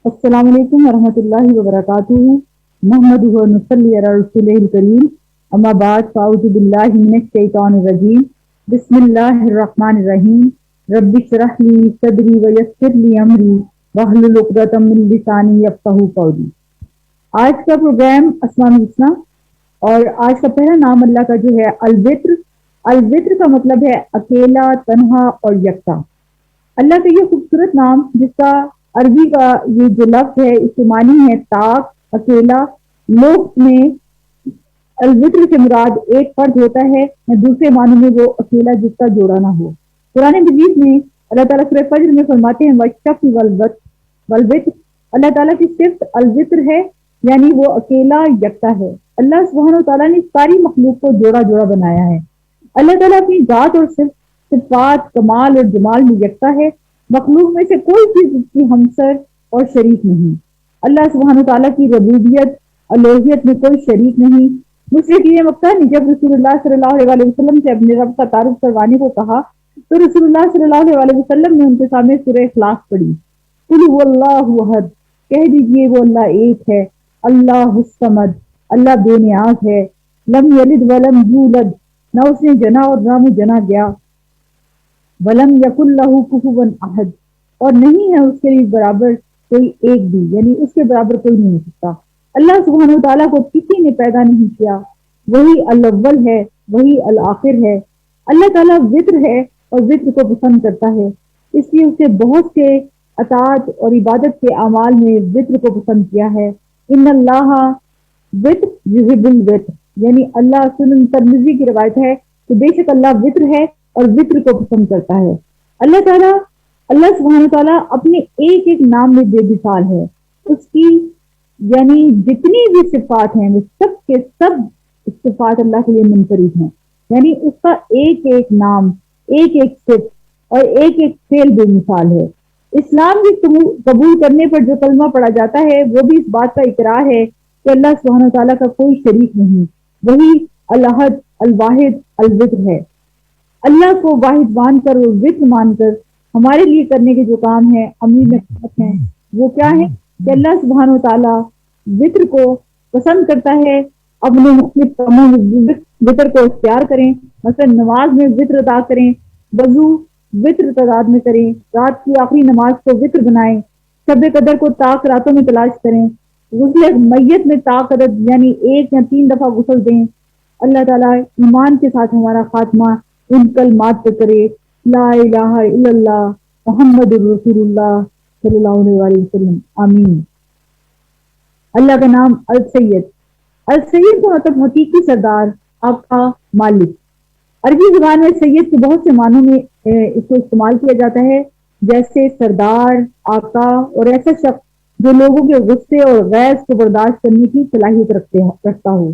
السلام علیکم ورحمۃ اللہ وبرکاتہ محمد نصلی علی رسول الکریم اما بعد فاعوذ باللہ من الشیطان الرجیم بسم اللہ الرحمن الرحیم رب اشرح لی صدری ویسر لی امری واحلل عقدۃ من لسانی یفقہوا قولی۔ آج کا پروگرام اسماء الحسنی اور آج کا پہلا نام اللہ کا جو ہے الوتر۔ الوتر کا مطلب ہے اکیلا، تنہا اور یکتا۔ اللہ کا یہ خوبصورت نام جس کا عربی کا یہ جو لفظ ہے اس کے معنی ہے طاق، اکیلا۔ لوگ میں الوتر سے مراد ایک فرد ہوتا ہے یا دوسرے معنی میں وہ اکیلا جس کا جوڑا نہ ہو۔ قرآن مجید میں اللہ تعالیٰ سورہ فجر میں فرماتے ہیں وَالشَّفْعِ وَالْوَتْرِ۔ اللہ تعالیٰ کی صفت الوتر ہے، یعنی وہ اکیلا یکتا ہے۔ اللہ سبحانہ و تعالیٰ نے ساری مخلوق کو جوڑا جوڑا بنایا ہے۔ اللہ تعالیٰ اپنی ذات اور صفات، کمال اور جمال میں یکتا ہے۔ مخلوق میں سے کوئی چیز اس کی ہمسر اور شریک نہیں۔ اللہ سبحانہ تعالیٰ کی ربوبیت، الوہیت میں کوئی شریک نہیں۔ مشرکین مکہ نے جب رسول اللہ صلی اللہ علیہ وسلم سے اپنے رب کا تعارف کروانے کو کہا تو رسول اللہ صلی اللہ علیہ وسلم نے ان کے سامنے سورہ اخلاص پڑھی۔ قل هو اللہ احد، کہہ دیجئے وہ اللہ ایک ہے، اللہ الصمد، اللہ بے نیاز ہے، لم یلد ولم یولد، نہ اس نے جنا اور نہ وہ جنا گیا، ولم یکن لہ کفوا احد، اور نہیں ہے اس کے لیے برابر کوئی ایک بھی، یعنی اس کے برابر کوئی نہیں ہو سکتا۔ اللہ سبحانہ وتعالیٰ کو کسی نے پیدا نہیں کیا، وہی الاول ہے، وہی الآخر ہے۔ اللہ تعالیٰ وطر ہے اور وطر کو پسند کرتا ہے، اس لیے اسے بہت سے اطاعت اور عبادت کے اعمال میں وطر کو پسند کیا ہے۔ ان اللہ وطر یحب الوطر، یعنی اللہ سنن ترمذی کی روایت ہے کہ بے شک اللہ وطر ہے اور وطر کو پسند کرتا ہے۔ اللہ سبحانہ تعالیٰ اپنے ایک ایک نام میں بے مثال ہے۔ اس کی یعنی جتنی بھی صفات ہیں وہ سب کے سب صفات اللہ کے لیے منفرد ہیں، یعنی اس کا ایک ایک نام، ایک ایک صفت اور ایک ایک فعل بے مثال ہے۔ اسلام بھی قبول کرنے پر جو کلمہ پڑھا جاتا ہے وہ بھی اس بات کا اقرار ہے کہ اللہ سبحانہ تعالیٰ کا کوئی شریک نہیں، وہی الاحد، الواحد، الوتر ہے۔ اللہ کو واحد مان کر اور وطر مان کر ہمارے لیے کرنے کے جو کام ہیں امیر نصیحت ہیں وہ کیا ہے کہ اللہ سبحانہ و تعالیٰ وطر کو پسند کرتا ہے۔ اپنے مختلف کاموں میں وطر کو اختیار کریں، مثلا نماز میں وطر ادا کریں، وضو وطر تعداد میں کریں، رات کی آخری نماز کو وطر بنائیں، شب قدر کو طاق راتوں میں تلاش کریں، غسل میت میں طاق عدد یعنی 1 یا 3 دفعہ غسل دیں۔ اللہ تعالیٰ ایمان کے ساتھ ہمارا خاتمہ ان کلمات پہ کرے، لا الہ الا اللہ محمد الرسول اللہ صلی اللہ علیہ وسلم، آمین۔ اللہ کا نام السید۔ السید کا مطلب حقیقی سردار، آقا، مالک۔ عربی زبان میں سید کے بہت سے معنوں میں اس کو استعمال کیا جاتا ہے، جیسے سردار، آقا اور ایسا شخص جو لوگوں کے غصے اور غیظ کو برداشت کرنے کی صلاحیت رکھتا ہو۔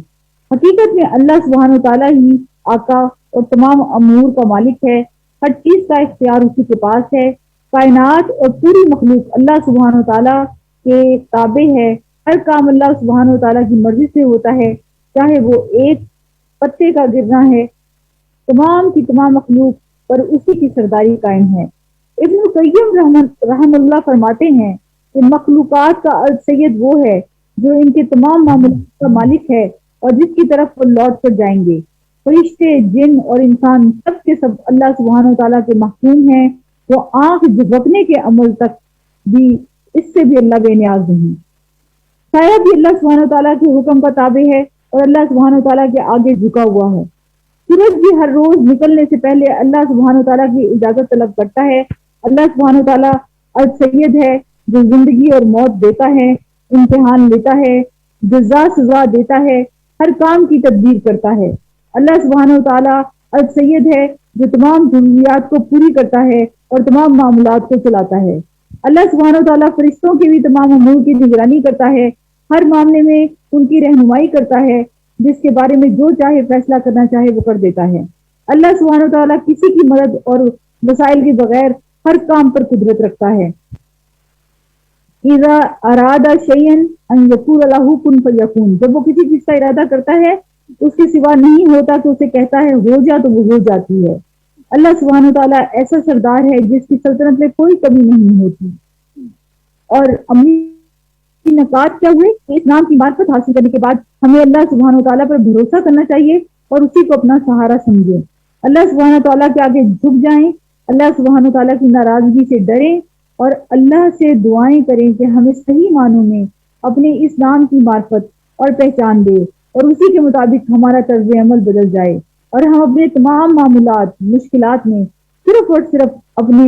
حقیقت میں اللہ سبحانہ تعالیٰ ہی آقا اور تمام امور کا مالک ہے، ہر چیز کا اختیار اسی کے پاس ہے۔ کائنات اور پوری مخلوق اللہ سبحانہ تعالیٰ کے تابع ہے، ہر کام اللہ سبحانہ تعالیٰ کی مرضی سے ہوتا ہے، چاہے وہ ایک پتے کا گرنا ہے، تمام کی تمام مخلوق پر اسی کی سرداری قائم ہے۔ ابن قیم رحم اللہ فرماتے ہیں کہ مخلوقات کا السید وہ ہے جو ان کے تمام معاملات کا مالک ہے اور جس کی طرف وہ لوٹ کر جائیں گے۔ فرشتے، جن اور انسان سب کے سب اللہ سبحانہ تعالیٰ کے محکوم ہیں، وہ آنکھ جھپکنے کے عمل تک بھی اس سے بھی اللہ بے نیاز نہیں۔ سایہ بھی اللہ سبحانہ تعالیٰ کے حکم کا تابع ہے اور اللہ سبحانہ تعالیٰ کے آگے جھکا ہوا ہے۔ سورج بھی ہر روز نکلنے سے پہلے اللہ سبحانہ تعالیٰ کی اجازت طلب کرتا ہے۔ اللہ سبحانہ تعالیٰ السید ہے جو زندگی اور موت دیتا ہے، امتحان لیتا ہے، جزا سزا دیتا ہے، ہر کام کی تدبیر کرتا ہے۔ اللہ سبحانہ تعالیٰ السید ہے جو تمام ضروریات کو پوری کرتا ہے اور تمام معاملات کو چلاتا ہے۔ اللہ سبحانہ تعالیٰ فرشتوں کی بھی تمام امور کی نگرانی کرتا ہے، ہر معاملے میں ان کی رہنمائی کرتا ہے، جس کے بارے میں جو چاہے فیصلہ کرنا چاہے وہ کر دیتا ہے۔ اللہ سبحانہ تعالیٰ کسی کی مدد اور وسائل کے بغیر ہر کام پر قدرت رکھتا ہے۔ اذا اراد شیئا ان یقول له کن فیکون، جب وہ کسی چیز کا ارادہ کرتا ہے اس کے سوا نہیں ہوتا کہ اسے کہتا ہے ہو جا تو وہ ہو جاتی ہے۔ اللہ سبحانہ تعالیٰ ایسا سردار ہے جس کی سلطنت میں کوئی کمی نہیں ہوتی اور امیر نکات کیا ہوئے کہ اس نام کی معرفت حاصل کرنے کے بعد ہمیں اللہ سبحانہ وتعالیٰ پر بھروسہ کرنا چاہیے اور اسی کو اپنا سہارا سمجھیں. اللہ سبحانہ تعالیٰ کے آگے جھک جائیں, اللہ سبحانہ تعالیٰ کی ناراضگی سے ڈریں اور اللہ سے دعائیں کریں کہ ہمیں صحیح معنوں میں اپنے اس نام کی معرفت اور پہچان دے اور اسی کے مطابق ہمارا طرز عمل بدل جائے اور ہم اپنے تمام معاملات مشکلات میں صرف اور صرف اپنے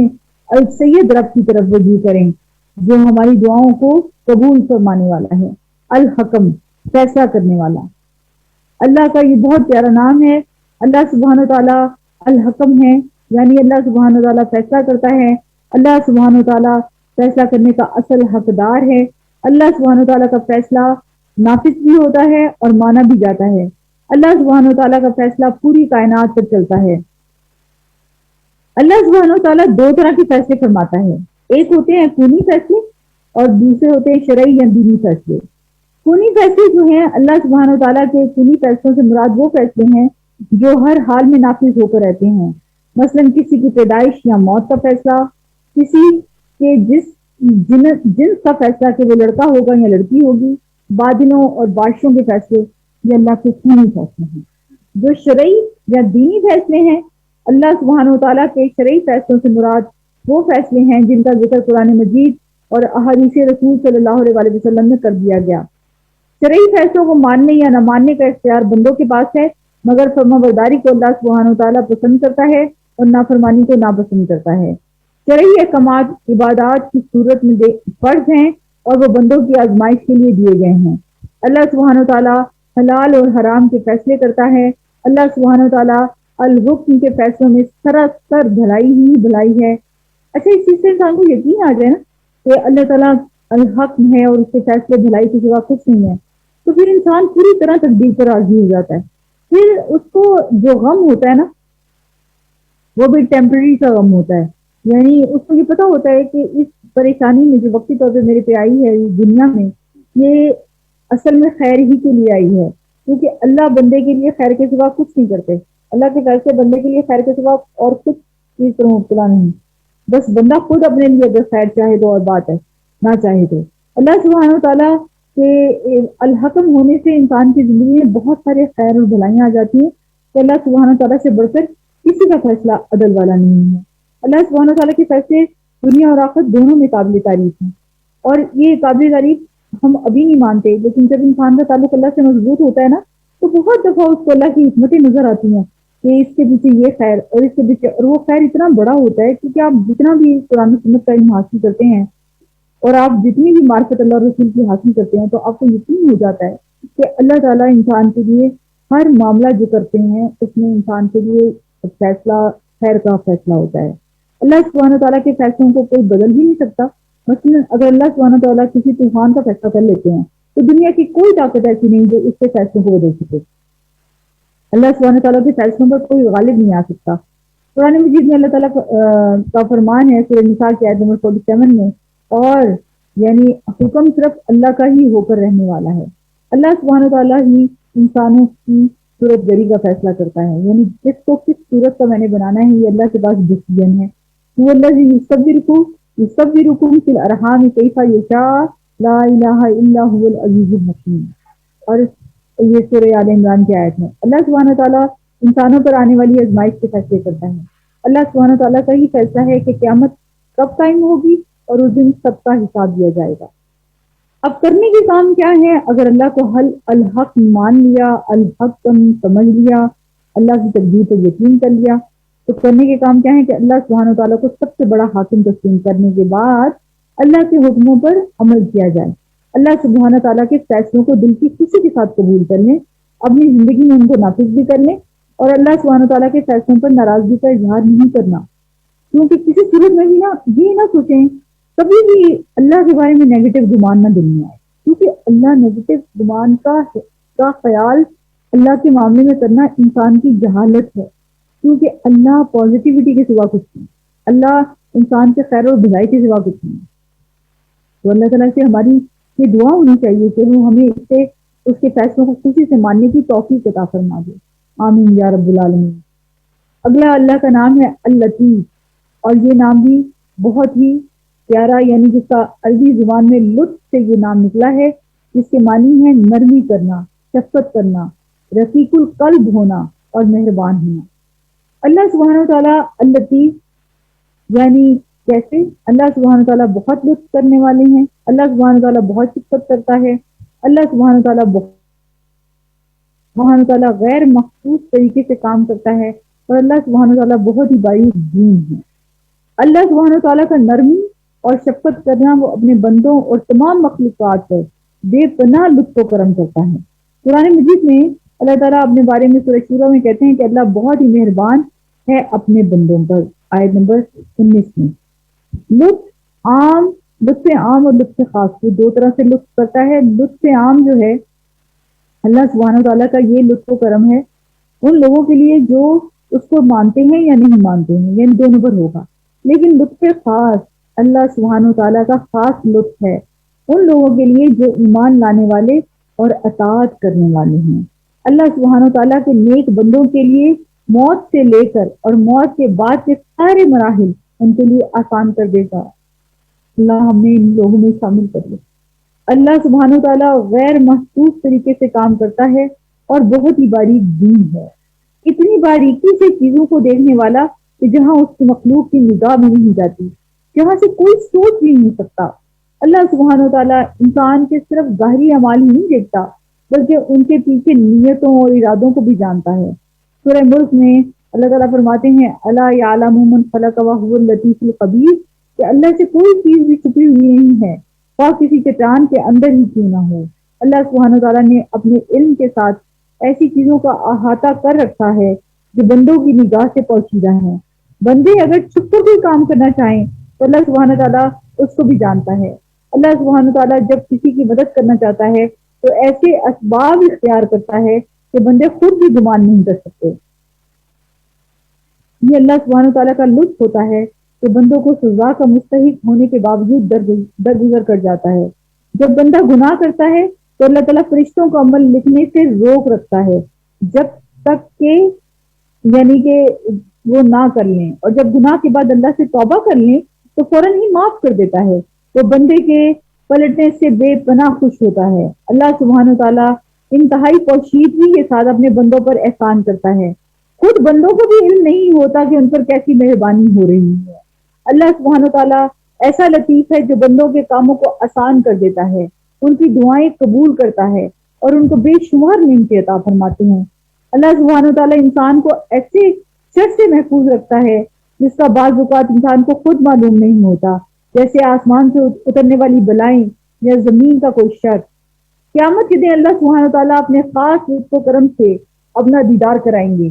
السید رب کی طرف رجوع کریں جو ہماری دعاؤں کو قبول فرمانے والا ہے. الحکم, فیصلہ کرنے والا. اللہ کا یہ بہت پیارا نام ہے. اللہ سبحانہ تعالیٰ الحکم ہے, یعنی اللہ سبحانہ تعالیٰ فیصلہ کرتا ہے. اللہ سبحانہ تعالیٰ فیصلہ کرنے کا اصل حقدار ہے. اللہ سبحانہ تعالیٰ کا فیصلہ نافذ بھی ہوتا ہے اور مانا بھی جاتا ہے. اللہ سبحانہ تعالیٰ کا فیصلہ پوری کائنات پر چلتا ہے. اللہ سبحانہ تعالیٰ دو طرح کے فیصلے فرماتا ہے. ایک ہوتے ہیں کونی فیصلے اور دوسرے ہوتے ہیں شرعی یا دینی فیصلے. کونی فیصلے جو ہیں, اللہ سبحانہ تعالیٰ کے کونی فیصلوں سے مراد وہ فیصلے ہیں جو ہر حال میں نافذ ہو کر رہتے ہیں. مثلاً کسی کی پیدائش یا موت کا فیصلہ, کسی کے جنس کا فیصلہ کہ وہ لڑکا ہوگا یا لڑکی ہوگی, بادلوں اور بارشوں کے فیصلے, یہ اللہ کے کونی فیصلے ہیں. جو شرعی یا دینی فیصلے ہیں, اللہ سبحانہ تعالیٰ کے شرعی فیصلوں سے مراد وہ فیصلے ہیں جن کا ذکر قرآن مجید اور احادیث رسول صلی اللہ علیہ وسلم میں کر دیا گیا. شرعی فیصلوں کو ماننے یا نہ ماننے کا اختیار بندوں کے پاس ہے, مگر فرما برداری کو اللہ سبحانہ تعالیٰ پسند کرتا ہے اور نافرمانی کو ناپسند کرتا ہے. شرعی احکامات عبادات کی صورت میں فرض ہیں اور وہ بندوں کی آزمائش کے لیے دیے گئے ہیں. اللہ سبحانہ تعالیٰ حلال اور حرام کے فیصلے کرتا ہے. اللہ سبحانہ تعالیٰ الحکم کے فیصلوں میں سراسر بھلائی ہی بھلائی ہے. اچھا, اس چیز سے انسان کو یقین آ جائے نا کہ اللہ تعالیٰ الحکم ہے اور اس کے فیصلے بھلائی کے سوا کچھ نہیں ہے, تو پھر انسان پوری طرح تقدیر پر راضی ہو جاتا ہے. پھر اس کو جو غم ہوتا ہے نا وہ بھی ٹیمپرری سا غم ہوتا ہے. یعنی اس کو یہ پتا ہوتا ہے کہ اس پریشانی میں جو وقتی طور پہ میرے پہ آئی ہے دنیا میں, یہ اصل میں خیر ہی کے لیے آئی ہے, کیونکہ اللہ بندے کے لیے خیر کے سوا کچھ نہیں کرتے. اللہ کے فیصلے بندے کے لیے خیر کے سوا اور کچھ چیز پر مبتلا نہیں. بس بندہ خود اپنے لیے اگر خیر چاہے تو اور بات ہے, نہ چاہے تو. اللہ سبحانہ تعالیٰ کے الحکم ہونے سے انسان کی زندگی میں بہت سارے خیر اور بھلائیاں آ جاتی ہیں کہ اللہ سبحانہ تعالیٰ سے بڑھ کر کسی کا فیصلہ عدل والا نہیں ہے. اللہ سبحانہ تعالیٰ کے فیصلے دنیا اور آخرت دونوں میں قابل تعریف ہیں, اور یہ قابل تعریف ہم ابھی نہیں مانتے, لیکن جب انسان کا تعلق اللہ سے مضبوط ہوتا ہے نا تو بہت دفعہ اس کو اللہ کی حکمتیں نظر آتی ہیں کہ اس کے پیچھے یہ خیر اور اس کے پیچھے, اور وہ خیر اتنا بڑا ہوتا ہے کیونکہ آپ جتنا بھی قرآن و سنت کا علم حاصل کرتے ہیں اور آپ جتنی بھی معرفت اللہ رسول کی حاصل کرتے ہیں تو آپ کو یقین ہو جاتا ہے کہ اللہ تعالیٰ انسان کے لیے ہر معاملہ جو کرتے ہیں اس میں انسان کے لیے فیصلہ خیر کا فیصلہ ہوتا ہے. اللہ سبحانہ تعالیٰ کے فیصلوں کو کوئی بدل بھی نہیں سکتا. مثلا اگر اللہ سبحانہ تعالیٰ کسی طوفان کا فیصلہ کر لیتے ہیں تو دنیا کی کوئی طاقت ایسی نہیں جو اس کے فیصلوں کو بدل سکے. اللہ سبحانہ تعالیٰ کے فیصلوں پر کوئی غالب نہیں آ سکتا. قرآن مجید میں اللہ تعالیٰ کا فرمان ہے سورہ نساء کی آیت نمبر 47 میں, اور یعنی حکم صرف اللہ کا ہی ہو کر رہنے والا ہے. اللہ سبحانہ تعالیٰ ہی انسانوں کی صورت گری کا فیصلہ کرتا ہے, یعنی کس کو کس صورت کا میں نے بنانا ہے یہ اللہ کے پاس ڈسیزن ہے. وہ اللہ یصورکم فی الارحام کیف یشاء لا الہ الا هو العزیز الحکیم. اور یہ سورہ آل عمران کی آیت میں اللہ سبحانہ تعالیٰ انسانوں پر آنے والی آزمائش کے فیصلے کرتا ہے. اللہ سبحانہ تعالیٰ کا ہی فیصلہ ہے کہ قیامت کب قائم ہوگی اور اس دن سب کا حساب دیا جائے گا. اب کرنے کے کام کیا ہے؟ اگر اللہ کو الحق مان لیا, الحق سمجھ لیا, اللہ کی تقدیر پر یقین کر لیا, تو کرنے کے کام کیا ہے کہ اللہ سبحانہ تعالیٰ کو سب سے بڑا حاکم تسلیم کرنے کے بعد اللہ کے حکموں پر عمل کیا جائے. اللہ سبحانہ تعالیٰ کے فیصلوں کو دل کی خوشی کے ساتھ قبول کر لیں, اپنی زندگی میں ان کو نافذ بھی کر لیں, اور اللہ سبحانہ تعالیٰ کے فیصلوں پر ناراضگی کا اظہار نہیں کرنا. کیونکہ کسی صورت میں بھی نا یہ نہ سوچیں کبھی بھی اللہ کے بارے میں نیگیٹو گمان نہ دل میں آئے, کیونکہ اللہ نیگیٹو گمان کا خیال اللہ کے معاملے میں کرنا انسان کی جہالت ہے. کیونکہ اللہ پازیٹیوٹی کے سوا کچھ نہیں, اللہ انسان سے خیر اور بھلائی کے سوا کچھ نہیں. تو اللہ تعالیٰ سے ہماری یہ دعا ہونی چاہیے کہ وہ ہمیں اس کے فیصلوں کو خوشی سے ماننے کی توفیق عطا فرما دے. آمین یا رب العالمین. اگلا اللہ کا نام ہے اللطیف, اور یہ نام بھی بہت ہی پیارا یعنی جس کا عربی زبان میں لطف سے یہ نام نکلا ہے، جس کے معنی ہے نرمی کرنا، شفقت کرنا، رفیق القلب ہونا اور مہربان ہونا۔ اللہ سبحانہ وتعالیٰ اللطیف یعنی کیسے؟ اللہ سبحانہ وتعالیٰ بہت لطف کرنے والے ہیں، اللہ سبحانہ وتعالیٰ بہت شفقت کرتا ہے، اللہ سبحانہ وتعالیٰ سبحانہ تعالیٰ غیر مخصوص طریقے سے کام کرتا ہے، اور اللہ سبحانہ تعالیٰ بہت ہی باریک بین ہے۔ اللہ سبحانہ تعالیٰ کا نرمی اور شفقت کرنا وہ اپنے بندوں اور تمام مخلوقات پر بے پناہ لطف و کرم کرتا ہے۔ قرآن مجید میں اللہ تعالیٰ اپنے بارے میں سورہ شورى میں کہتے ہیں کہ اللہ بہت ہی مہربان ہے اپنے بندوں پر، آیت نمبر 19 میں۔ لطف عام اور لطف خاص، وہ دو طرح سے لطف کرتا ہے۔ لطف عام جو ہے اللہ سبحانہ تعالیٰ کا یہ لطف و کرم ہے ان لوگوں کے لیے جو اس کو مانتے ہیں یا نہیں مانتے ہیں، یعنی دونوں پر ہوگا۔ لیکن لطف خاص اللہ سبحانہ تعالیٰ کا خاص لطف ہے ان لوگوں کے لیے جو ایمان لانے والے اور اطاعت کرنے والے ہیں۔ اللہ سبحانہ تعالیٰ کے نیک بندوں کے لیے موت سے لے کر اور موت کے بعد کے سارے مراحل ان کے لیے آسان کر دے گا۔ اللہ ہمیں ان لوگوں میں شامل کر لے۔ اللہ سبحانہ تعالیٰ غیر محسوس طریقے سے کام کرتا ہے اور بہت ہی باریک بین ہے، اتنی باریکی سے چیزوں کو دیکھنے والا کہ جہاں اس کی مخلوق کی نگاہ میں نہیں جاتی، جہاں سے کوئی سوچ بھی نہیں سکتا۔ اللہ سبحانہ تعالیٰ انسان کے صرف ظاہری اعمال ہی نہیں دیکھتا بلکہ ان کے پیچھے نیتوں اور ارادوں کو بھی جانتا ہے۔ سورہ ملک میں اللہ تعالیٰ فرماتے ہیں الا یعلم من خلق وهو اللطیف الخبیر، کہ اللہ سے کوئی چیز بھی چھپی ہوئی نہیں ہے، خواہ کسی چٹان کے اندر ہی کیوں نہ ہو۔ اللہ سبحانہ تعالیٰ نے اپنے علم کے ساتھ ایسی چیزوں کا احاطہ کر رکھا ہے جو بندوں کی نگاہ سے پوشیدہ ہیں۔ بندے اگر چھپ کر کوئی کام کرنا چاہیں تو اللہ سبحانہ تعالیٰ اس کو بھی جانتا ہے۔ اللہ سبحانہ تعالیٰ جب کسی کی مدد کرنا چاہتا ہے تو ایسے اسباب اختیار کرتا ہے کہ بندے خود بھی گمان نہیں کر سکتے۔ یہ اللہ سبحانہ تعالیٰ کا لطف ہوتا ہے کہ بندوں کو سزا کا مستحق ہونے کے باوجود درگزر کر جاتا ہے۔ جب بندہ گناہ کرتا ہے تو اللہ تعالیٰ فرشتوں کو عمل لکھنے سے روک رکھتا ہے جب تک کہ یعنی کہ وہ نہ کر لیں، اور جب گناہ کے بعد اللہ سے توبہ کر لیں تو فوراً ہی معاف کر دیتا ہے۔ وہ بندے کے پلٹنے سے بے پناہ خوش ہوتا ہے۔ اللہ سبحانہ تعالیٰ انتہائی پوشیدگی کے ساتھ اپنے بندوں پر احسان کرتا ہے۔ خود بندوں کو بھی علم نہیں ہوتا کہ ان پر کیسی مہربانی ہو رہی ہے۔ اللہ سبحانہ تعالیٰ ایسا لطیف ہے جو بندوں کے کاموں کو آسان کر دیتا ہے، ان کی دعائیں قبول کرتا ہے اور ان کو بے شمار نعمتیں عطا فرماتے ہیں۔ اللہ سبحانہ تعالیٰ انسان کو ایسے شر سے محفوظ رکھتا ہے جس کا بعض اوقات انسان کو خود معلوم نہیں ہوتا، جیسے آسمان سے اترنے والی بلائیں یا زمین کا کوئی شر۔ قیامت کے دن اللہ سبحانہ تعالیٰ اپنے خاص لطف و کرم سے اپنا دیدار کرائیں گے،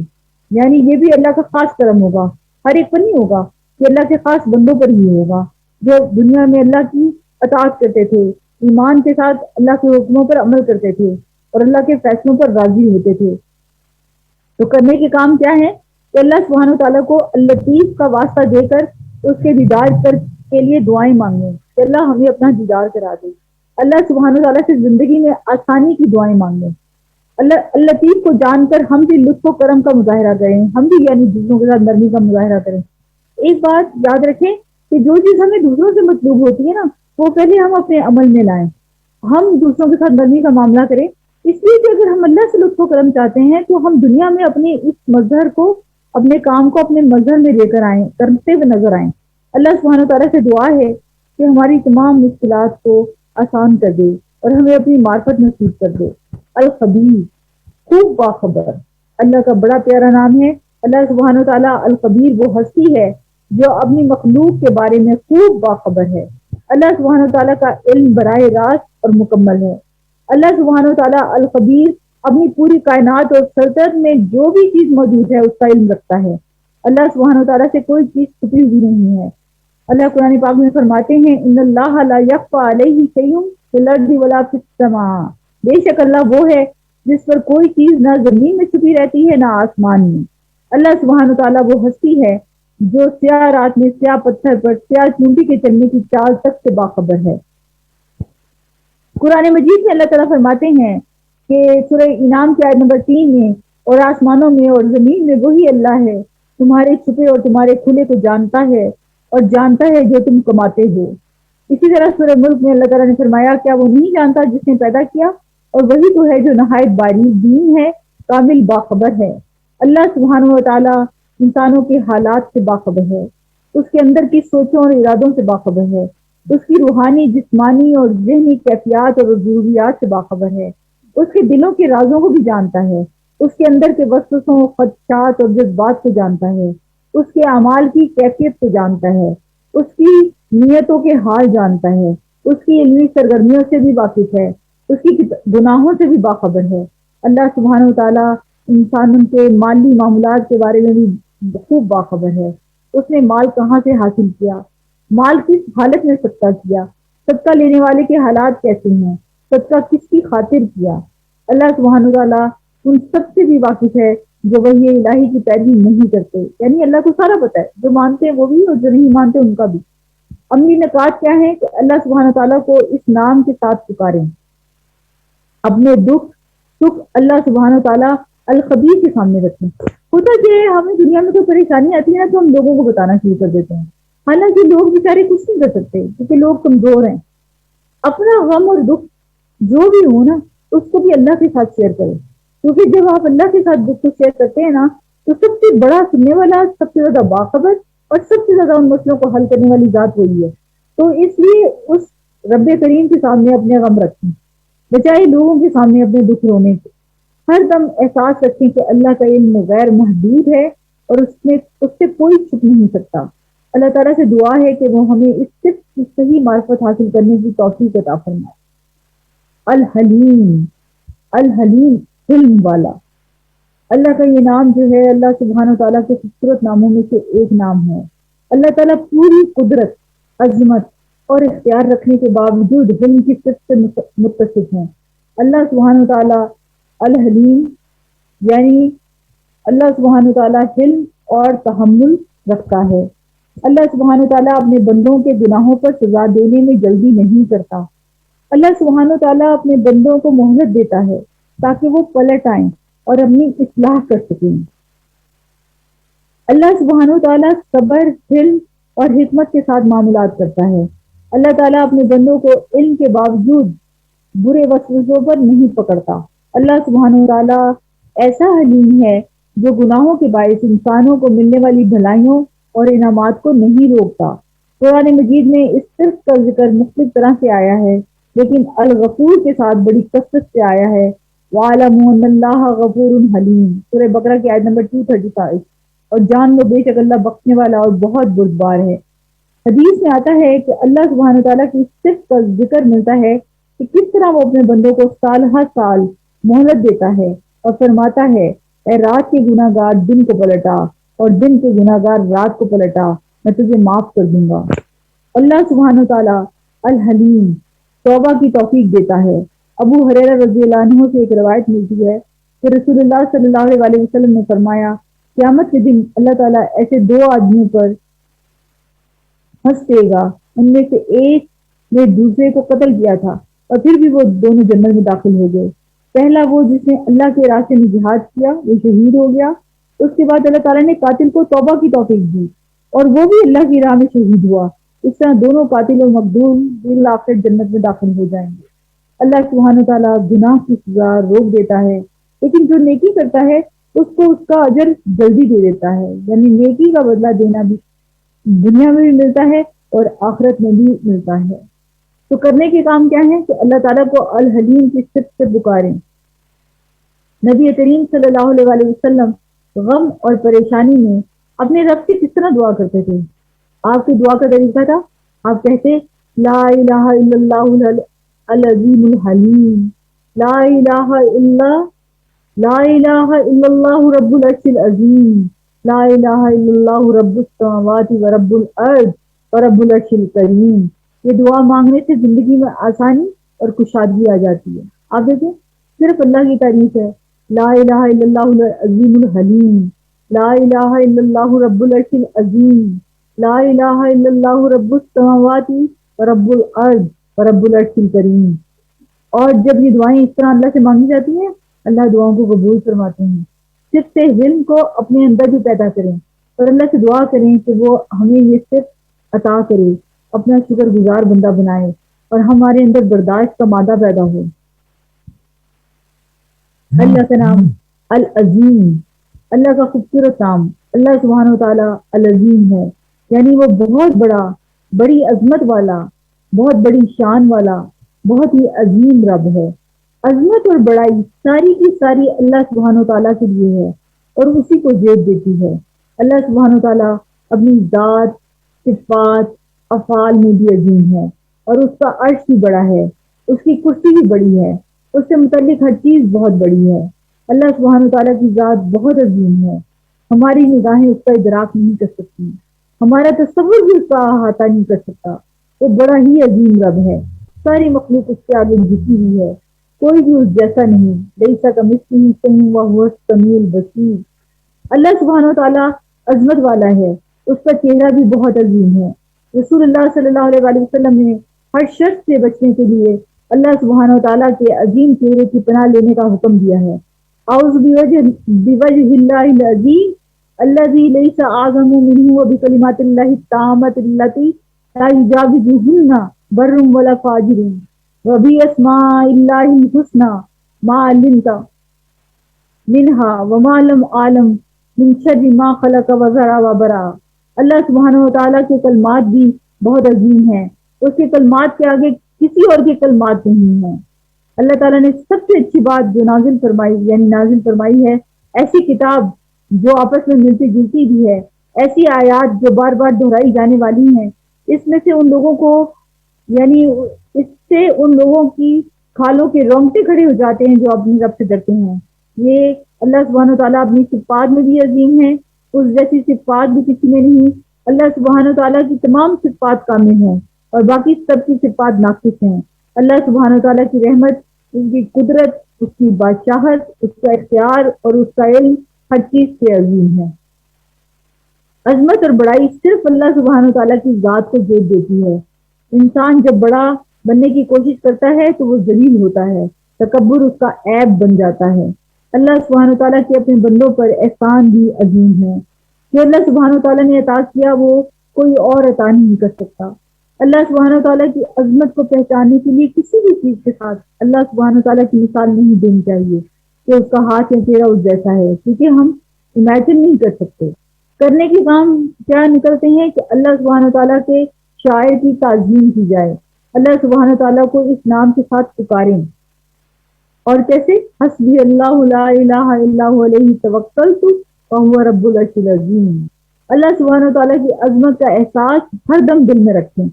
یعنی یہ بھی اللہ کا خاص کرم ہوگا، ہر ایک پر نہیں ہوگا، یہ اللہ کے خاص بندوں پر ہی ہوگا جو دنیا میں اللہ کی اطاعت کرتے تھے، ایمان کے ساتھ اللہ کے حکموں پر عمل کرتے تھے اور اللہ کے فیصلوں پر راضی ہوتے تھے۔ تو کرنے کے کام کیا ہے کہ اللہ سبحانہ تعالیٰ کو اللطیف کا واسطہ دے کر اس کے دیدار کے لیے دعائیں مانگیں کہ اللہ ہمیں اپنا دیدار کرا دے۔ اللہ سبحانہ تعالیٰ سے زندگی میں آسانی کی دعائیں مانگیں۔ اللہ اللطیف کو جان کر ہم بھی لطف و کرم کا مظاہرہ کریں، ہم بھی یعنی دوسروں کے ساتھ نرمی کا مظاہرہ کریں۔ ایک بات یاد رکھیں کہ جو چیز ہمیں دوسروں سے مطلوب ہوتی ہے نا، وہ پہلے ہم اپنے عمل میں لائیں، ہم دوسروں کے ساتھ نرمی کا معاملہ کریں، اس لیے کہ اگر ہم اللہ سے لطف و کرم چاہتے ہیں تو ہم دنیا میں اپنے اس مظہر کو، اپنے کام کو اپنے مظہر میں لے کر آئیں، کرتے ہوئے نظر آئیں۔ اللہ سبحانہ تعالیٰ سے دعا ہے کہ ہماری تمام مشکلات کو آسان کر دے اور ہمیں اپنی معرفت نصیب کر دے۔ الخبیر، خوب باخبر، اللہ کا بڑا پیارا نام ہے۔ اللہ سبحانہ تعالیٰ الخبیر وہ ہستی ہے جو اپنی مخلوق کے بارے میں خوب باخبر ہے۔ اللہ سبحانہ تعالیٰ کا علم براہ راست اور مکمل ہے۔ اللہ سبحانہ تعالیٰ الخبیر اپنی پوری کائنات اور سلطنت میں جو بھی چیز موجود ہے اس کا علم رکھتا ہے۔ اللہ سبحانہ تعالیٰ سے کوئی چیز چھپی ہوئی نہیں ہے۔ اللہ قرآن پاک میں فرماتے ہیں ان اللہ لا یخفی علیہ شیء فی الارض ولا فی السماء، بے شک اللہ وہ ہے جس پر کوئی چیز نہ زمین میں چھپی رہتی ہے نہ آسمان میں۔ اللہ سبحانہ تعالیٰ وہ ہستی ہے جو سیاہ رات میں سیاہ پتھر پر سیاہ چونٹی کے چلنے کی چال تک سے باخبر ہے۔ قرآن مجید میں اللہ تعالیٰ فرماتے ہیں کہ سورہ انعام کی آیت نمبر 3 میں اور آسمانوں میں اور زمین میں وہی اللہ ہے، تمہارے چھپے اور تمہارے کھلے کو جانتا ہے اور جانتا ہے جو تم کماتے ہو۔ اسی طرح سورہ ملک میں اللہ تعالیٰ نے فرمایا کیا وہ نہیں جانتا جس نے پیدا کیا، اور وہی تو ہے جو نہایت باریک بین ہے، کامل باخبر ہے۔ اللہ سبحانہ و تعالیٰ انسانوں کے حالات سے باخبر ہے، اس کے اندر کی سوچوں اور ارادوں سے باخبر ہے، اس کی روحانی، جسمانی اور ذہنی کیفیات اور ضروریات سے باخبر ہے، اس کے دلوں کے رازوں کو بھی جانتا ہے، اس کے اندر کے وسوسوں، خدشات اور جذبات کو جانتا ہے، اس کے اعمال کی کیفیت کو جانتا ہے، اس کی نیتوں کے حال جانتا ہے، اس کی علمی سرگرمیوں سے بھی واقف ہے، اس کی گناہوں سے بھی باخبر ہے۔ اللہ سبحانہ و تعالیٰ انسانوں کے مالی معاملات کے بارے میں بھی خوب باخبر ہے۔ اس نے مال کہاں سے حاصل کیا، مال کس حالت میں صدقہ کیا، صدقہ لینے والے کے حالات کیسے ہیں، صدقہ کس کی خاطر کیا۔ اللہ سبحانہ و تعالیٰ ان سب سے بھی واقف ہے جو وحی الہی کی پیروی نہیں کرتے، یعنی اللہ کو سارا پتہ ہے، جو مانتے ہیں وہ بھی اور جو نہیں مانتے ان کا بھی۔ عملی نکات کیا ہے کہ اللہ سبحانہ تعالیٰ کو اس نام کے ساتھ پکاریں، اپنے دکھ سکھ اللہ سبحانہ تعالیٰ الخبیر کے سامنے رکھیں۔ ہوتا کہ ہمیں دنیا میں کوئی پریشانی آتی ہے نا تو ہم لوگوں کو بتانا شروع کر دیتے ہیں، حالانکہ لوگ بیچارے کچھ نہیں کر سکتے کیونکہ لوگ کمزور ہیں۔ اپنا غم اور دکھ جو بھی ہو نا اس کو بھی اللہ کے ساتھ شیئر کریں، کیونکہ جب آپ اللہ کے ساتھ دکھ کو شیئر کرتے ہیں نا تو سب سے بڑا سننے والا، سب سے زیادہ باخبر اور سب سے زیادہ ان مسئلوں کو حل کرنے والی ذات وہی ہے۔ تو اس لیے اس رب کریم کے سامنے اپنے غم رکھیں، بچائے لوگوں کے سامنے اپنے دکھ رونے سے۔ ہر دم احساس رکھیں کہ اللہ کا علم غیر محدود ہے اور اس سے کوئی چھپ نہیں سکتا۔ اللہ تعالیٰ سے دعا ہے کہ وہ ہمیں اس صرف کی صحیح معرفت حاصل کرنے کی توفیق عطا فرمائے۔ الحلیم، الحلیم علم والا۔ اللہ کا یہ نام جو ہے اللہ سبحانہ تعالیٰ کے خوبصورت ناموں میں سے ایک نام ہے۔ اللہ تعالیٰ پوری قدرت، عظمت اور اختیار رکھنے کے باوجود علم کی صفت سے متصف ہیں۔ اللہ سبحانہ تعالیٰ الحلیم، یعنی اللہ سبحانہ تعالیٰ حلم اور تحمل رکھتا ہے۔ اللہ سبحانہ تعالیٰ اپنے بندوں کے گناہوں پر سزا دینے میں جلدی نہیں کرتا۔ اللہ سبحانہ تعالیٰ اپنے بندوں کو مہلت دیتا ہے تاکہ وہ پلٹ آئیں اور اپنی اصلاح کر سکیں۔ اللہ سبحانہ تعالیٰ صبر، حلم اور حکمت کے ساتھ معاملات کرتا ہے۔ اللہ تعالیٰ اپنے بندوں کو علم کے باوجود برے وسوسوں پر نہیں پکڑتا۔ اللہ سبحانہ تعالیٰ ایسا حلیم ہے جو گناہوں کے باعث انسانوں کو ملنے والی بھلائیوں اور انعامات کو نہیں روکتا۔ قرآن مجید میں اس صرف کا ذکر مختلف طرح سے آیا ہے، لیکن الغفور کے ساتھ بڑی کثرت سے آیا ہے۔ وَاعْلَمُوا أَنَّ اللَّهَ غَفُورٌ حَلِيمٌ، سورہ بقرہ کی آیت نمبر 235۔ اور جان لو بے شک اللہ بخشنے والا اور بہت بردبار ہے۔ حدیث میں آتا ہے کہ اللہ سبحانہ تعالیٰ کی صرف کا ذکر ملتا ہے کہ کس طرح وہ اپنے بندوں کو سال ہر سال مہلت دیتا ہے اور فرماتا ہے اے رات کے گناہ گار دن کو پلٹا اور دن کے گناہ گار رات کو پلٹا، میں تجھے معاف کر دوں گا۔ اللہ سبحانہ تعالیٰ الحلیم توبہ کی توفیق دیتا ہے۔ ابو ہریرہ رضی اللہ عنہ سے ایک روایت ملتی ہے کہ رسول اللہ صلی اللہ علیہ وسلم نے فرمایا قیامت کے دن اللہ تعالیٰ ایسے دو آدمیوں پر ہنس دے گا، ان میں سے ایک نے دوسرے کو قتل کیا تھا اور پھر بھی وہ دونوں جنت میں داخل ہو گئے۔ پہلا وہ جس نے اللہ کے راستے میں جہاد کیا، وہ شہید ہو گیا۔ اس کے بعد اللہ تعالیٰ نے قاتل کو توبہ کی توفیق دی اور وہ بھی اللہ کی راہ میں شہید ہوا۔ اس طرح دونوں قاتل اور مقتول بالآخر جنت میں داخل ہو جائیں گے۔ اللہ سبحانہ تعالیٰ گناہ کی سزا روک دیتا ہے، لیکن جو نیکی کرتا ہے اس کو اس کا اجر جلدی دے دیتا ہے، یعنی نیکی کا بدلہ دینا بھی دنیا میں بھی ملتا ہے اور آخرت میں بھی ملتا ہے۔ تو کرنے کے کام کیا ہے کہ اللہ تعالیٰ کو الحلیم کی صفت سے پکاریں۔ نبی کریم صلی اللہ علیہ وسلم غم اور پریشانی میں اپنے رب سے کس طرح دعا کرتے تھے؟ آپ کی دعا کا طریقہ تھا، آپ کہتے لا الہ الا اللہ العظیم الحلیم، لا الہ الا لا الہ الا اللہ رب العرش العظیم، لا الہ الا اللہ رب السماوات و رب الارض و رب العرش الکریم۔ یہ دعا مانگنے سے زندگی میں آسانی اور کشادگی آ جاتی ہے۔ آپ دیکھیں صرف اللہ کی تعریف ہے، لا الہ الا اللہ العظیم الحلیم، لا الہ الا اللہ رب العرش العظیم، لا الہ الا اللہ رب السماوات و رب الارض و رب العرش الکریم۔ اور جب یہ دعائیں اس طرح اللہ سے مانگی جاتی ہیں اللہ دعاؤں کو قبول فرماتے ہیں۔ صرف سے علم کو اپنے اندر بھی پیدا کریں اور اللہ سے دعا کریں کہ وہ ہمیں یہ صرف عطا کرے اپنا شکر گزار بندہ بنائے اور ہمارے اندر برداشت کا مادہ پیدا ہو۔ اللہ کا نام العظیم، اللہ کا خوبصورت نام، اللہ سبحانہ و تعالیٰ العظیم ہے، یعنی وہ بہت بڑا، بڑی عظمت والا، بہت بڑی شان والا، بہت ہی عظیم رب ہے۔ عظمت اور بڑائی ساری کی ساری اللہ سبحانہ و تعالیٰ کے لیے ہے اور اسی کو زیب دیتی ہے۔ اللہ سبحانہ و تعالیٰ اپنی ذات، صفات، افعال میں بھی عظیم ہے اور اس کا عرش بھی بڑا ہے، اس کی کرسی بھی بڑی ہے، اس سے متعلق ہر چیز بہت بڑی ہے۔ اللہ سبحانہ و تعالیٰ کی ذات بہت عظیم ہے، ہماری نگاہیں اس کا ادراک نہیں کر سکتی، ہمارا تصور بھی اس کا احاطہ نہیں کر سکتا۔ وہ بڑا ہی عظیم رب ہے، ساری مخلوق اس کے آگے جھکی ہوئی ہے، کوئی بھی اس جیسا نہیں، لیسا کمثلہ شیء وہو السمیع البصیر۔ اللہ سبحانہ و تعالیٰ عظمت والا ہے، اس کا چہرہ بھی بہت عظیم ہے۔ رسول اللہ صلی اللہ علیہ وآلہ وسلم نے ہر شخص سے بچنے کے لیے اللہ سبحانہ و تعالیٰ کے عظیم چہرے کی پناہ لینے کا حکم دیا ہے۔ اعوذ بوجہ اللہ العظیم الذی لیس اعظم منہ وبکلمات اللہ التامۃ التی لا یجاوزہن بر ولا فاجر وباسماء اللہ الحسنی ما علمت منہا وما لم عالم من شر ما خلق وزرع وبرا۔ اللہ سبحانہ و تعالیٰ کے کلمات بھی بہت عظیم ہیں، اس کے کلمات کے آگے کسی اور کے کلمات نہیں ہیں۔ اللہ تعالیٰ نے سب سے اچھی بات جو نازل فرمائی، یعنی نازل فرمائی ہے ایسی کتاب جو آپس میں ملتی جلتی بھی ہے، ایسی آیات جو بار بار دہرائی جانے والی ہیں۔ اس میں سے ان لوگوں کو، یعنی اس سے ان لوگوں کی کھالوں کے رونگٹے کھڑے ہو جاتے ہیں جو اپنی رب سے ڈرتے ہیں۔ یہ اللہ سبحانہ تعالیٰ اپنی صفات میں بھی عظیم ہے، اس جیسی صفات بھی کسی میں نہیں۔ اللہ سبحانہ تعالیٰ کی تمام صفات کامل ہیں اور باقی سب کی صفات ناقص ہیں۔ اللہ سبحانہ تعالیٰ کی رحمت، اس کی قدرت، اس کی بادشاہت، اس کا اختیار اور اس کا علم ہر چیز سے عظیم ہے۔ عظمت اور بڑائی صرف اللہ سبحانہ تعالیٰ کی ذات کو زیب دیتی ہے۔ انسان جب بڑا بننے کی کوشش کرتا ہے تو وہ ذلیل ہوتا ہے، تکبر اس کا عیب بن جاتا ہے۔ اللہ سبحانہ تعالیٰ کے اپنے بندوں پر احسان بھی عظیم ہے۔ جو اللہ سبحانہ تعالیٰ نے عطا کیا وہ کوئی اور عطا نہیں کر سکتا۔ اللہ سبحانہ تعالیٰ کی عظمت کو پہچاننے کے لیے کسی بھی چیز کے ساتھ اللہ سبحانہ تعالیٰ کی مثال نہیں دینی چاہیے کہ اس کا ہاتھ یا چہرہ اس جیسا ہے، کیونکہ ہم امیجن نہیں کر سکتے۔ کرنے کے کام کیا نکلتے ہیں کہ اللہ سبحانہ تعالیٰ کے شاعر کی تعظیم کی جائے، اللہ سبحانہ تعالیٰ کو اس نام کے ساتھ پکاریں۔ اور کیسے؟ حسبی اللہ لا الہ الا هو علیہ توکلت وہو رب العرش العظیم۔ اللہ سبحانہ تعالیٰ کی عظمت کا احساس ہر دم دل میں رکھیں۔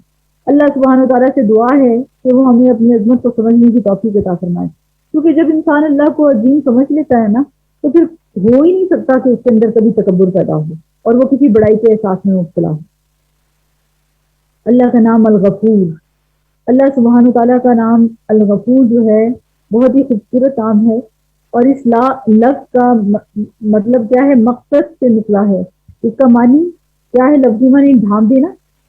اللہ سبحانہ تعالیٰ سے دعا ہے کہ وہ ہمیں اپنی عظمت کو سمجھنے کی توفیق عطا فرمائے، کیونکہ جب انسان اللہ کو عظیم سمجھ لیتا ہے نا تو پھر ہو ہی نہیں سکتا کہ اس کے اندر کبھی تکبر پیدا ہو اور وہ کسی بڑائی کے احساس میں مبتلا ہو۔ اللہ کا نام الغفور، اللہ سبحانہ تعالیٰ کا نام الغفور جو ہے بہت ہی خوبصورت نام ہے، اور اس لفظ کا مطلب کیا ہے؟ مقصد سے نکلا ہے۔ اس کا معنی کیا ہے؟ لفظی معنی ڈھانپ دینا،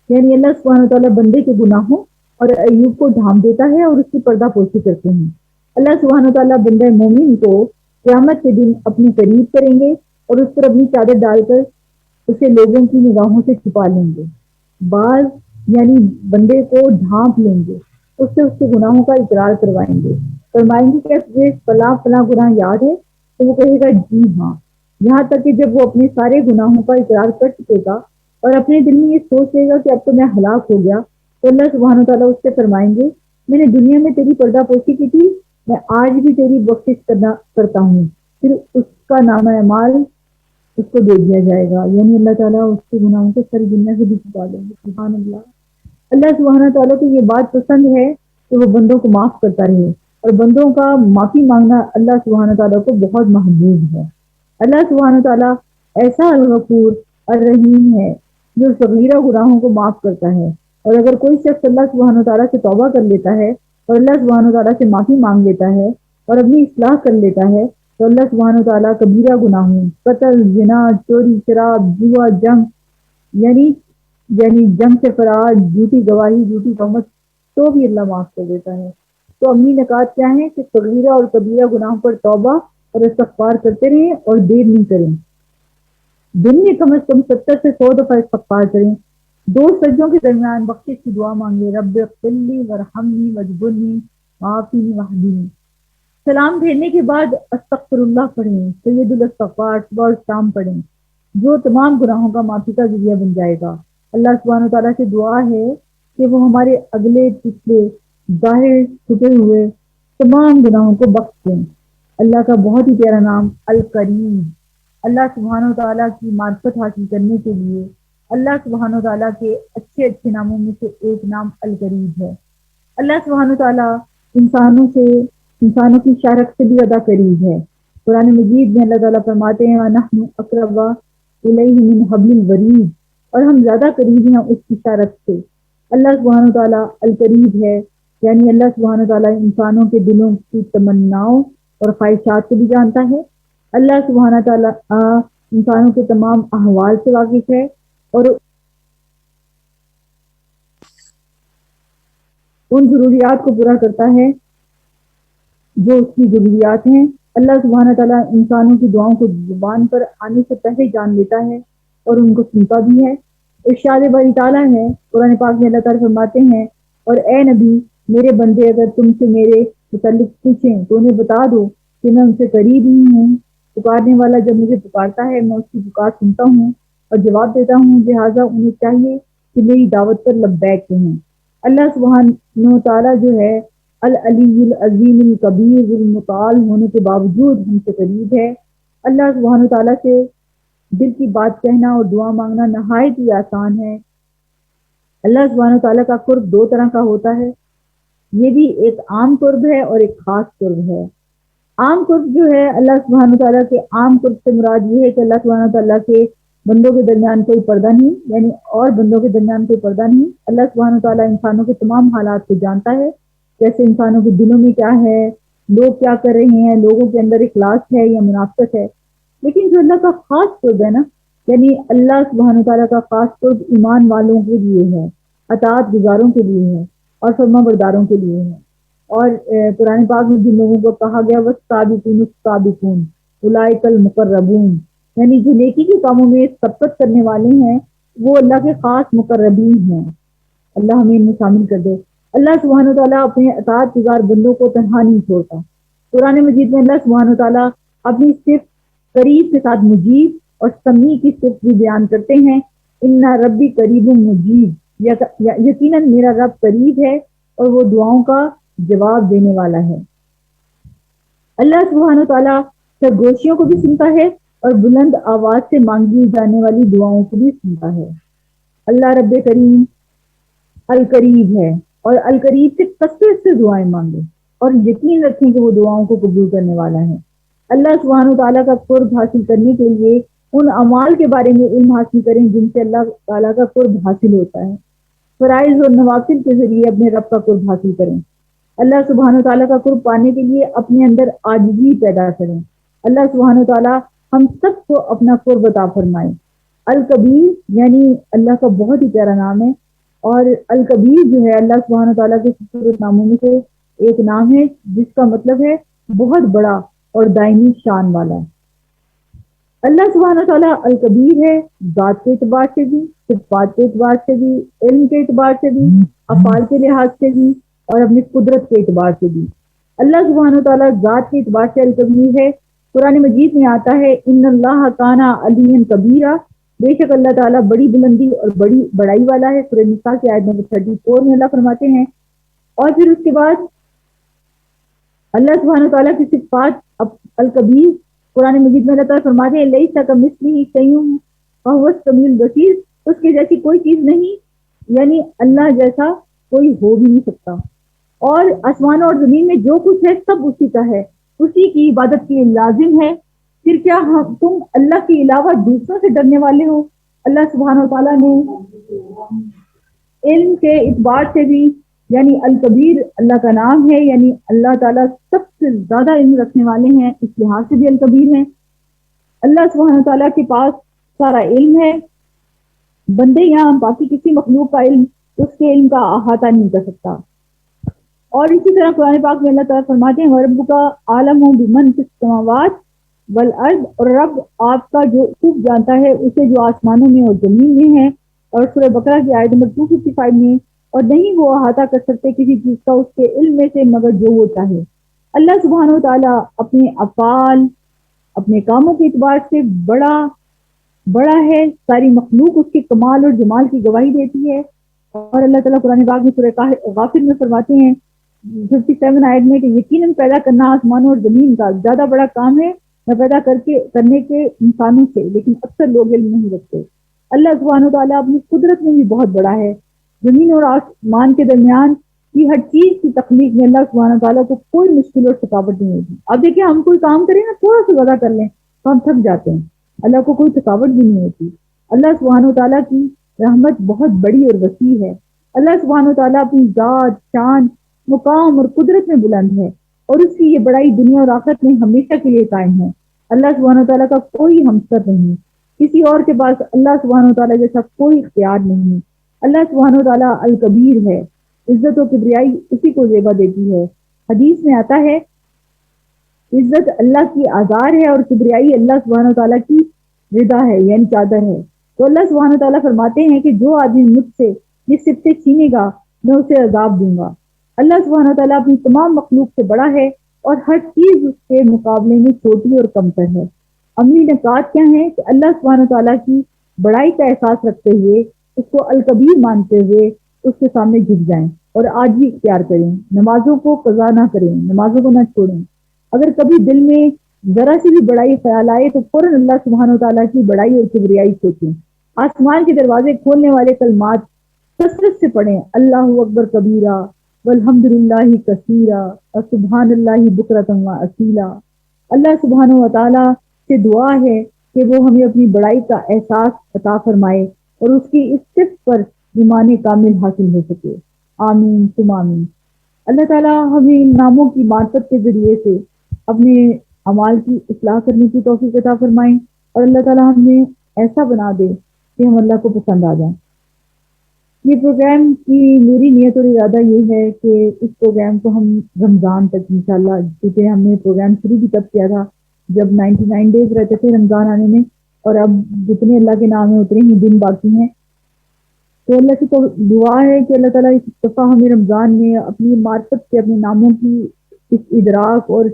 یعنی اللہ سبحانہ تعالیٰ بندے کے گناہوں اور عیوب کو ڈھانپ دیتا ہے اور اس کی پردہ پوشی کرتے ہیں۔ اللہ سبحانہ تعالیٰ بندہ مومن کو قیامت کے دن اپنے قریب کریں گے اور اس پر اپنی چادر ڈال کر اسے لوگوں کی نگاہوں سے چھپا لیں گے۔ بعض یعنی بندے کو ڈھانپ لیں گے، اس سے اس کے گناہوں کا اقرار کروائیں گے، فرمائیں گے کہ تجھے فلاں فلاں گناہ یاد ہے؟ تو وہ کہے گا جی ہاں، یہاں تک کہ جب وہ اپنے سارے گناہوں کا اقرار کر چکے گا اور اپنے دل میں یہ سوچ لے گا کہ اب تو میں ہلاک ہو گیا، تو اللہ سبحانہ تعالیٰ اس سے فرمائیں گے میں نے دنیا میں تیری پردہ پوشی کی تھی، میں آج بھی تیری بخشش کرتا ہوں۔ پھر اس کا نام اعمال اس کو دے دیا جائے گا، یعنی اللہ تعالیٰ اس کے گناہوں کو ساری دنیا سے بھی چھپا دیں گے۔ سبحان اللہ۔ اللہ سبحانہ تعالیٰ کو یہ بات پسند ہے کہ وہ بندوں کو معاف کرتا رہے، اور بندوں کا معافی مانگنا اللہ سبحانہ تعالیٰ کو بہت محبوب ہے۔ اللہ سبحانہ تعالیٰ ایسا الغفور الرحیم ہے جو صغیرہ گناہوں کو معاف کرتا ہے، اور اگر کوئی شخص اللہ سبحانہ تعالیٰ سے توبہ کر لیتا ہے اور اللہ سبحانہ تعالیٰ سے معافی مانگ لیتا ہے اور اپنی اصلاح کر لیتا ہے تو اللہ سبحانہ تعالیٰ کبیرہ گناہوں، قتل، زنا، چوری، شراب، جوا، جنگ، یعنی جنگ سے فرار، جھوٹی گواہی، جھوٹی تہمت، تو بھی اللہ معاف کر دیتا ہے۔ تو اپنی نکات کیا ہے کہ صغیرہ اور کبیرہ گناہوں پر توبہ اور استغفار کرتے رہیں اور دیر نہیں کریں، دن میں کم از کم 70 سے 100 دفعہ استغفار کریں، دو سجدوں کے درمیان بخشش کی دعا مانگے، رب اغفر لی ورحمنی واجبرنی وعافنی واہدنی۔ سلام پھیرنے کے بعد استغفر اللہ پڑھیں، سید الاستغفار صبح اور شام پڑھیں، جو تمام گناہوں کا معافی کا ذریعہ بن جائے گا۔ اللہ سبحانہ و تعالیٰ سے دعا ہے کہ وہ ہمارے اگلے پچھلے ظاہر چھپے ہوئے تمام گناہوں کو بخش دیں۔ اللہ کا بہت ہی پیارا نام الکریم۔ اللہ سبحانہ و تعالیٰ کی معرفت حاصل کرنے کے لیے اللہ سبحانہ و تعالیٰ کے اچھے اچھے ناموں میں سے ایک نام القریب ہے۔ اللہ سبحانہ و تعالیٰ انسانوں کی شارک سے بھی زیادہ قریب ہے۔ قرآن مجید میں اللہ تعالیٰ فرماتے ہیں وَنَحْنُ أَقْرَبُ إِلَيْهِ مِنْ حَبْلِ الْوَرِيدِ، اور ہم زیادہ قریب ہیں اس کی شارک سے۔ اللہ سبحانہ و تعالیٰ القریب ہے، یعنی اللہ سبحانہ و تعالیٰ انسانوں کے دلوں کی تمناؤں اور خواہشات کو بھی جانتا ہے۔ اللہ سبحانہ تعالیٰ انسانوں کے تمام احوال سے واقف ہے اور ان ضروریات کو پورا کرتا ہے جو اس کی ضروریات ہیں۔ اللہ سبحانہ تعالیٰ انسانوں کی دعاؤں کو زبان پر آنے سے پہلے جان لیتا ہے اور ان کو سنتا بھی ہے۔ ارشاد باری تعالیٰ ہے قرآن پاک میں، اللہ تعالیٰ فرماتے ہیں اور اے نبی میرے بندے اگر تم سے میرے متعلق پوچھیں تو انہیں بتا دو کہ میں ان سے قریب ہی ہوں، پکارنے والا جب مجھے پکارتا ہے میں اس کی پکار سنتا ہوں اور جواب دیتا ہوں، لہٰذا انہیں چاہیے کہ میری دعوت پر لبیک کہیں۔ اللہ سبحانہ تعالیٰ جو ہے العلی العظیم الکبیر المتعال ہونے کے باوجود ہم سے قریب ہے۔ اللہ سبحانہ تعالیٰ سے دل کی بات کہنا اور دعا مانگنا نہایت ہی آسان ہے۔ اللہ سبحانہ تعالیٰ کا قرب دو طرح کا ہوتا ہے، یہ بھی ایک عام قرب ہے اور ایک خاص قرب ہے۔ عام قرب جو ہے اللہ سبحانہ تعالیٰ کے عام قرب سے مراد یہ ہے کہ اللہ سبحانہ تعالیٰ کے بندوں کے درمیان کوئی پردہ نہیں، یعنی اور بندوں کے درمیان کوئی پردہ نہیں۔ اللہ سبحانہ تعالیٰ انسانوں کے تمام حالات کو جانتا ہے، جیسے انسانوں کے دلوں میں کیا ہے، لوگ کیا کر رہے ہیں، لوگوں کے اندر اخلاص ہے یا منافقت ہے۔ لیکن جو اللہ کا خاص قرب ہے نا، یعنی اللہ سبحانہ تعالیٰ کا خاص قرب ایمان والوں کے لیے ہے، اطاعت گزاروں کے لیے ہے اور فرما برداروں کے لیے ہے۔ اور قرآن پاک میں جن لوگوں کو کہا گیا والسابقون السابقون اولئک المقربون، یعنی جو نیکی کے کاموں میں سبقت کرنے والے ہیں وہ اللہ کے خاص مقربین ہیں۔ اللہ ہمیں ان میں شامل کر دے۔ اللہ سبحانہ تعالیٰ اپنے اطاعت گزار بندوں کو تنہا نہیں چھوڑتا۔ قرآن مجید میں اللہ سبحانہ تعالیٰ اپنی صرف قریب کے ساتھ مجیب اور سمیع کی صرف بھی بیان کرتے ہیں، ان ربی قریب مجیب، یقیناً میرا رب قریب ہے اور وہ دعاؤں کا جواب دینے والا ہے۔ اللہ سبحانہ تعالیٰ سرگوشیوں کو بھی سنتا ہے اور بلند آواز سے مانگی جانے والی دعاؤں کو بھی سنتا ہے۔ اللہ رب کریم القریب ہے اور القریب سے کثرت سے دعائیں مانگیں اور یقین رکھیں کہ وہ دعاؤں کو قبول کرنے والا ہے۔ اللہ سبحانہ تعالیٰ کا قرب حاصل کرنے کے لیے ان اعمال کے بارے میں علم حاصل کریں جن سے اللہ تعالیٰ کا قرب حاصل ہوتا ہے۔ فرائض اور نوافل کے ذریعے اپنے رب کا قرب حاصل کریں۔ اللہ سبحانہ تعالیٰ کا قرب پانے کے لیے اپنے اندر عاجزی پیدا کریں۔ اللہ سبحانہ تعالیٰ ہم سب کو اپنا قرب عطا فرمائے۔ الکبیر یعنی اللہ کا بہت ہی پیارا نام ہے، اور الکبیر جو ہے اللہ سبحانہ تعالیٰ کے خوبصورت ناموں میں سے ایک نام ہے جس کا مطلب ہے بہت بڑا اور دائمی شان والا۔ اللہ سبحانہ تعالیٰ الکبیر ہے، ذات کے اعتبار سے بھی، صفات کے اعتبار سے بھی، علم کے اعتبار سے بھی، افعال کے لحاظ سے بھی اور اپنی قدرت کے اعتبار سے بھی۔ اللہ سبحانہ تعالیٰ ذات کے اعتبار سے الکبیر ہے۔ قرآن مجید میں آتا ہے ان اللہ کان علی کبیرہ، بے شک اللہ تعالیٰ بڑی بلندی اور بڑی بڑائی والا ہے۔ سورہ نساء کی آیت نمبر 34 میں اللہ فرماتے ہیں، اور پھر اس کے بعد اللہ سبحانہ تعالیٰ کی صفات الکبیر قرآن مجید میں اللہ تعالیٰ فرماتے ہیں لیس کمثلہ شیء وہو السمیع البصیر، اس کے جیسی کوئی چیز نہیں، یعنی اللہ جیسا کوئی ہو بھی نہیں سکتا۔ اور آسمان اور زمین میں جو کچھ ہے سب اسی کا ہے، اسی کی عبادت کی لازم ہے۔ پھر کیا تم اللہ کے علاوہ دوسروں سے ڈرنے والے ہو؟ اللہ سبحانہ تعالیٰ نے علم کے اعتبار سے بھی، یعنی الکبیر اللہ کا نام ہے، یعنی اللہ تعالیٰ سب سے زیادہ علم رکھنے والے ہیں، اس لحاظ سے بھی الکبیر ہیں۔ اللہ سبحانہ تعالیٰ کے پاس سارا علم ہے، بندے یا باقی کسی مخلوق کا علم اس کے علم کا احاطہ نہیں کر سکتا۔ اور اسی طرح قرآن پاک میں اللہ تعالیٰ فرماتے ہیں وَرَبُّكَ أَعْلَمُ بِمَنْ فِي السَّمَاوَاتِ وَالْأَرْضِ، اور رب آپ کا جو خوب جانتا ہے اسے جو آسمانوں میں اور زمین میں ہے۔ اور سورہ بقرہ کی آیت نمبر 255 میں، اور نہیں وہ احاطہ کر سکتے کسی چیز کا اس کے علم میں سے مگر جو وہ چاہے۔ اللہ سبحانہ و تعالیٰ اپنے افعال، اپنے کاموں کے اعتبار سے بڑا ہے، ساری مخلوق اس کے کمال اور جمال کی گواہی دیتی ہے۔ اور اللہ تعالیٰ قرآن پاک میں سورہ غافر میں فرماتے ہیں 57 آیت میں کہ یقیناً پیدا کرنا آسمانوں اور زمین کا زیادہ بڑا کام ہے نہ پیدا کرنے کے انسانوں سے، لیکن اکثر لوگ علم نہیں رکھتے۔ اللہ سبحانہ و تعالیٰ اپنی قدرت میں بھی بہت بڑا ہے۔ زمین اور آسمان کے درمیان کی ہر چیز کی تخلیق میں اللہ سبحانہ و تعالیٰ کو کوئی مشکل اور تھکاوٹ نہیں ہوتی۔ اب دیکھیں ہم کوئی کام کریں نا، تھوڑا سا زیادہ کر لیں تو ہم تھک جاتے ہیں، اللہ کو کوئی تھکاوٹ بھی نہیں ہوتی۔ اللہ سبحانہ و تعالیٰ کی رحمت بہت بڑی اور وسیع ہے۔ اللہ سبحانہ و تعالیٰ اپنی ذات، شان، مقام اور قدرت میں بلند ہے، اور اس کی یہ بڑائی دنیا اور آخرت میں ہمیشہ کے لیے قائم ہے۔ اللہ سبحانہ و تعالیٰ کا کوئی ہمسر نہیں، کسی اور کے پاس اللہ سبحانہ و تعالیٰ جیسا کوئی اختیار نہیں۔ اللہ سبحانہ و تعالیٰ الکبیر ہے، عزت و کبریائی اسی کو زیبا دیتی ہے۔ حدیث میں آتا ہے عزت اللہ کی آزار ہے اور کبریائی اللہ سبحانہ و تعالیٰ کی رضا ہے، یعنی چادر ہے۔ تو اللہ سبحانہ و تعالیٰ فرماتے ہیں کہ جو آدمی مجھ سے یہ صفتے چھینے گا میں اسے عذاب دوں گا۔ اللہ سبحانہ و تعالیٰ اپنی تمام مخلوق سے بڑا ہے اور ہر چیز اس کے مقابلے میں چھوٹی اور کمتر ہے۔ عملی نکات کیا ہیں کہ اللہ سبحانہ و تعالیٰ کی بڑائی کا احساس رکھتے ہوئے، اس کو الکبیر مانتے ہوئے اس کے سامنے جھک جائیں اور عاجزی اختیار کریں، نمازوں کو قضا نہ کریں، نمازوں کو نہ چھوڑیں۔ اگر کبھی دل میں ذرا سی بھی بڑائی خیال آئے تو فوراً اللہ سبحانہ و تعالیٰ کی بڑائی اور کبریائی سوچیں۔ آسمان کے دروازے کھولنے والے کلمات کثرت سے پڑھیں، اللہ اکبر کبیرہ والحمد للہ کثیرہ اور سبحان اللہ بکرۃ و اصیلا۔ اللہ سبحانہ و تعالیٰ سے دعا ہے کہ وہ ہمیں اپنی بڑائی کا احساس عطا فرمائے اور اس کی اس صفت پر ایمان کامل حاصل ہو سکے۔ آمین ثم آمین۔ اللہ تعالیٰ ہمیں ان ناموں کی معرفت کے ذریعے سے اپنے اعمال کی اصلاح کرنے کی توفیق عطا فرمائیں، اور اللہ تعالیٰ ہمیں ایسا بنا دے کہ ہم اللہ کو پسند آ جائیں۔ یہ پروگرام کی میری نیت اور ارادہ یہ ہے کہ اس پروگرام کو ہم رمضان تک انشاءاللہ، کیونکہ ہم نے پروگرام شروع بھی تب کیا تھا جب 99 ڈیز رہتے تھے رمضان آنے میں، اور اب جتنے اللہ کے نام ہیں اتنے ہی دن باقی ہیں۔ تو اللہ سے تو دعا ہے کہ اللہ تعالیٰ اس دفعہ ہمیں رمضان میں اپنی معرفت سے، اپنے ناموں کی اس ادراک اور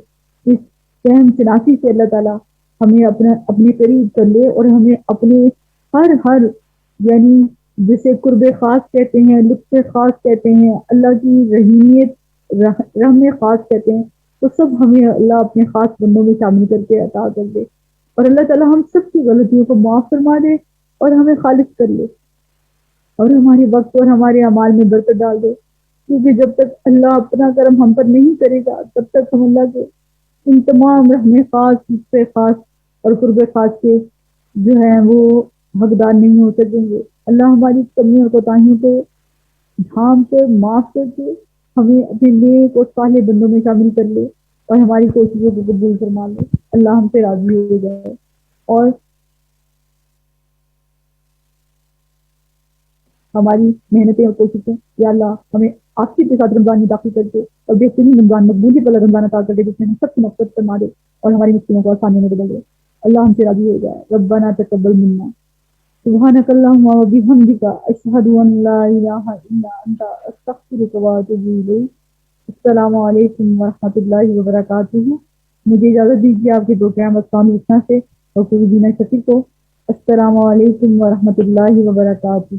اس فہم شناسی سے اللہ تعالیٰ ہمیں اپنے قریب کر لے، اور ہمیں اپنے ہر یعنی جسے قرب خاص کہتے ہیں، لطف خاص کہتے ہیں، اللہ کی رحیمیت، رحم خاص کہتے ہیں، تو سب ہمیں اللہ اپنے خاص بندوں میں شامل کر کے عطا کر دے، اور اللہ تعالیٰ ہم سب کی غلطیوں کو معاف فرما دے اور ہمیں خالص کر لے، اور ہمارے وقت اور ہمارے اعمال میں برکت ڈال دے، کیونکہ جب تک اللہ اپنا کرم ہم پر نہیں کرے گا تب تک ہم اللہ کے ان تمام رحم خاص، لطف خاص اور قرب خاص کے جو ہیں وہ حقدار نہیں ہو سکیں گے۔ اللہ ہماری کمیوں اور کوتاہیوں کو ڈھانپ کر معاف کر کے ہمیں اپنے نیک اور صالح بندوں میں شامل کر لے، اور ہماری کوششوں کو قبول فرما لے۔ اللہ ہم سے راضی ہو جائے، اور ہماری محنتیں اور کوششیں یا اللہ ہمیں آخر کے ساتھ رمضان میں داخل کر کے اور بہترین رمضان، مقبولی والا رمضان عطا کر دے، جس میں ہم سب کی مغفرت فرما دے اور ہماری مشکلوں کو آسانیوں میں بدل دے۔ اللہ ہم سے راضی ہو جائے۔ ربنا تقبل منا، سبحانک اللہم و بحمدک، اشہد ان لا الہ الا انت، استغفرک و اتوب الیک۔ السلام علیکم ورحمۃ اللہ وبرکاتہ۔ مجھے اجازت دیجیے آپ کے پروگرام اسلام رسنا سے اور دینا شفیق کو۔ السلام علیکم ورحمۃ اللہ وبرکاتہ۔